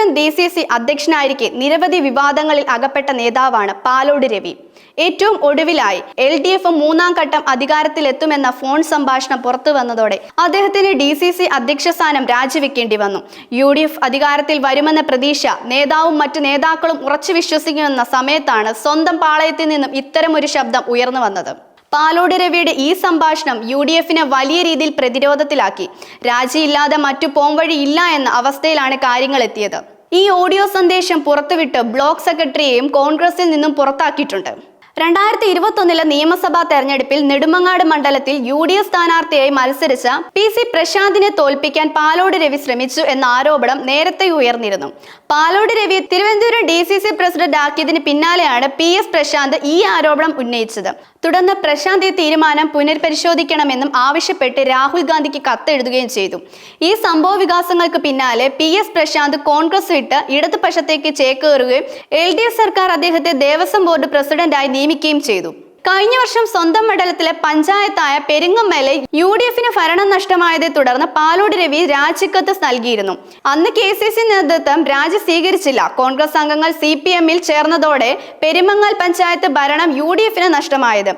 Thiruvananthapuram DCC അധ്യക്ഷനായിരിക്കെ നിരവധി വിവാദങ്ങളിൽ അകപ്പെട്ട നേതാവാണ് പാലോട് രവി. ഏറ്റവും ഒടുവിലായി LDF മൂന്നാം ഘട്ടം അധികാരത്തിലെത്തുമെന്ന ഫോൺ സംഭാഷണം പുറത്തു വന്നതോടെ അദ്ദേഹത്തിന് DCC അധ്യക്ഷ സ്ഥാനം രാജിവെക്കേണ്ടി വന്നു. UDF അധികാരത്തിൽ വരുമെന്ന പ്രതീക്ഷ നേതാവും മറ്റു നേതാക്കളും ഉറച്ചു വിശ്വസിക്കുന്ന സമയത്താണ് സ്വന്തം പാളയത്തിൽ നിന്നും ഇത്തരമൊരു ശബ്ദം ഉയർന്നു വന്നത്. പാലോട് രവിയുടെ ഈ സംഭാഷണം UDFനെ വലിയ രീതിയിൽ പ്രതിരോധത്തിലാക്കി. രാജിയില്ലാതെ മറ്റു പോംവഴി ഇല്ല എന്ന അവസ്ഥയിലാണ് കാര്യങ്ങൾ എത്തിയത്. ഈ ഓഡിയോ സന്ദേശം പുറത്തുവിട്ട് ബ്ലോക്ക് സെക്രട്ടറിയെയും കോൺഗ്രസിൽ നിന്നും പുറത്താക്കിയിട്ടുണ്ട്. 2021 നിയമസഭാ തെരഞ്ഞെടുപ്പിൽ നെടുമങ്ങാട് മണ്ഡലത്തിൽ UDF സ്ഥാനാർത്ഥിയായി മത്സരിച്ച PC പ്രശാന്തിനെ തോൽപ്പിക്കാൻ പാലോട് രവി ശ്രമിച്ചു എന്ന ആരോപണം നേരത്തെ ഉയർന്നിരുന്നു. പാലോട് രവിയെ തിരുവനന്തപുരം DCC പ്രസിഡന്റ് ആക്കിയതിന് പിന്നാലെയാണ് PS പ്രശാന്ത് ഈ ആരോപണം ഉന്നയിച്ചത്. തുടർന്ന് പ്രശാന്ത് ഈ തീരുമാനം പുനഃപരിശോധിക്കണമെന്നും ആവശ്യപ്പെട്ട് രാഹുൽ ഗാന്ധിക്ക് കത്തെഴുതുകയും ചെയ്തു. ഈ സംഭവ വികാസങ്ങൾക്ക് പിന്നാലെ PS പ്രശാന്ത് കോൺഗ്രസ് വിട്ട് ഇടതുപക്ഷത്തേക്ക് ചേക്കേറുകയും LDF സർക്കാർ അദ്ദേഹത്തെ ദേവസ്വം ബോർഡ് പ്രസിഡന്റായി നിയമിക്കുകയും ചെയ്തു. കഴിഞ്ഞ വർഷം സ്വന്തം മണ്ഡലത്തിലെ പഞ്ചായത്തായ പെരിങ്ങമേലെ UDFന് ഭരണം നഷ്ടമായതെ തുടർന്ന് പാലോട് രവി രാജിക്കത്ത് നൽകിയിരുന്നു. അന്ന് KCC നേതൃത്വം രാജി സ്വീകരിച്ചില്ല. കോൺഗ്രസ് അംഗങ്ങൾ CPMൽ ചേർന്നതോടെ പെരുമങ്ങാൽ പഞ്ചായത്ത് ഭരണം UDFന് നഷ്ടമായത്.